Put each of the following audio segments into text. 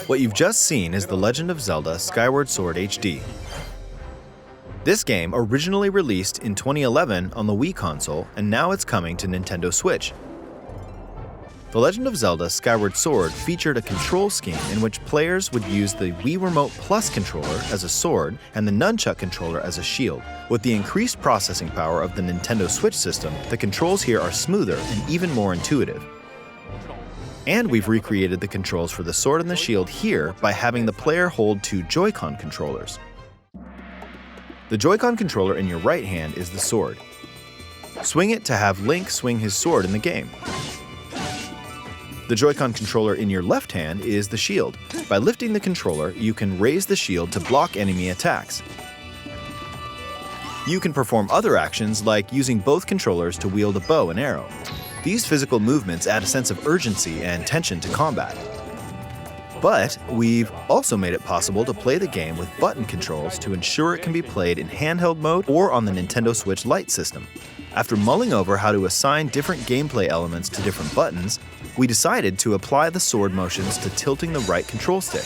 What you've just seen is The Legend of Zelda Skyward Sword HD. This game originally released in 2011 on the Wii console, and now it's coming to Nintendo Switch. The Legend of Zelda Skyward Sword featured a control scheme in which players would use the Wii Remote Plus controller as a sword and the Nunchuck controller as a shield. With the increased processing power of the Nintendo Switch system, the controls here are smoother and even more intuitive. And we've recreated the controls for the sword and the shield here by having the player hold two Joy-Con controllers. The Joy-Con controller in your right hand is the sword. Swing it to have Link swing his sword in the game. The Joy-Con controller in your left hand is the shield. By lifting the controller, you can raise the shield to block enemy attacks. You can perform other actions like using both controllers to wield a bow and arrow. These physical movements add a sense of urgency and tension to combat. But we've also made it possible to play the game with button controls to ensure it can be played in handheld mode or on the Nintendo Switch Lite system. After mulling over how to assign different gameplay elements to different buttons, we decided to apply the sword motions to tilting the right control stick.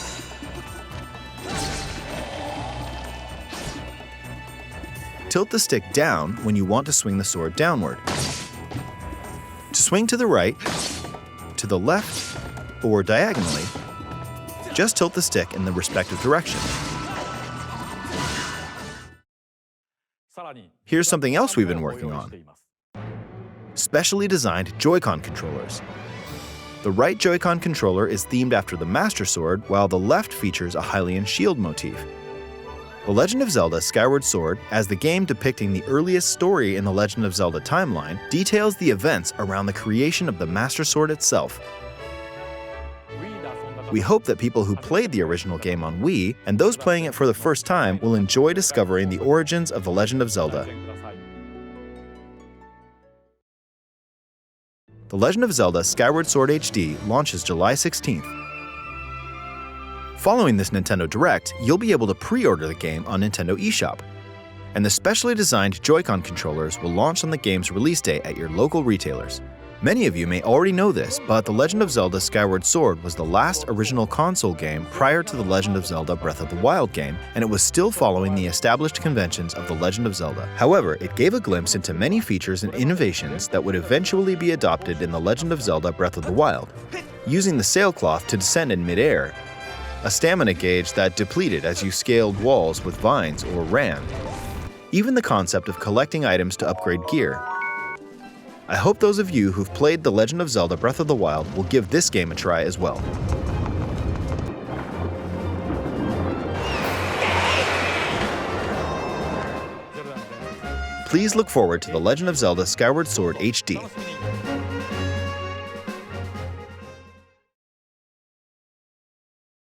Tilt the stick down when you want to swing the sword downward. To swing to the right, to the left, or diagonally, just tilt the stick in the respective direction. Here's something else we've been working on. Specially designed Joy-Con controllers. The right Joy-Con controller is themed after the Master Sword, while the left features a Hylian shield motif. The Legend of Zelda Skyward Sword, as the game depicting the earliest story in the Legend of Zelda timeline, details the events around the creation of the Master Sword itself. We hope that people who played the original game on Wii, and those playing it for the first time, will enjoy discovering the origins of The Legend of Zelda. The Legend of Zelda Skyward Sword HD launches July 16th. Following this Nintendo Direct, you'll be able to pre-order the game on Nintendo eShop. And the specially designed Joy-Con controllers will launch on the game's release date at your local retailers. Many of you may already know this, but The Legend of Zelda Skyward Sword was the last original console game prior to The Legend of Zelda Breath of the Wild game, and it was still following the established conventions of The Legend of Zelda. However, it gave a glimpse into many features and innovations that would eventually be adopted in The Legend of Zelda Breath of the Wild. Using the sailcloth to descend in midair, a stamina gauge that depleted as you scaled walls with vines or ran, even the concept of collecting items to upgrade gear. I hope those of you who've played The Legend of Zelda Breath of the Wild will give this game a try as well. Please look forward to The Legend of Zelda Skyward Sword HD.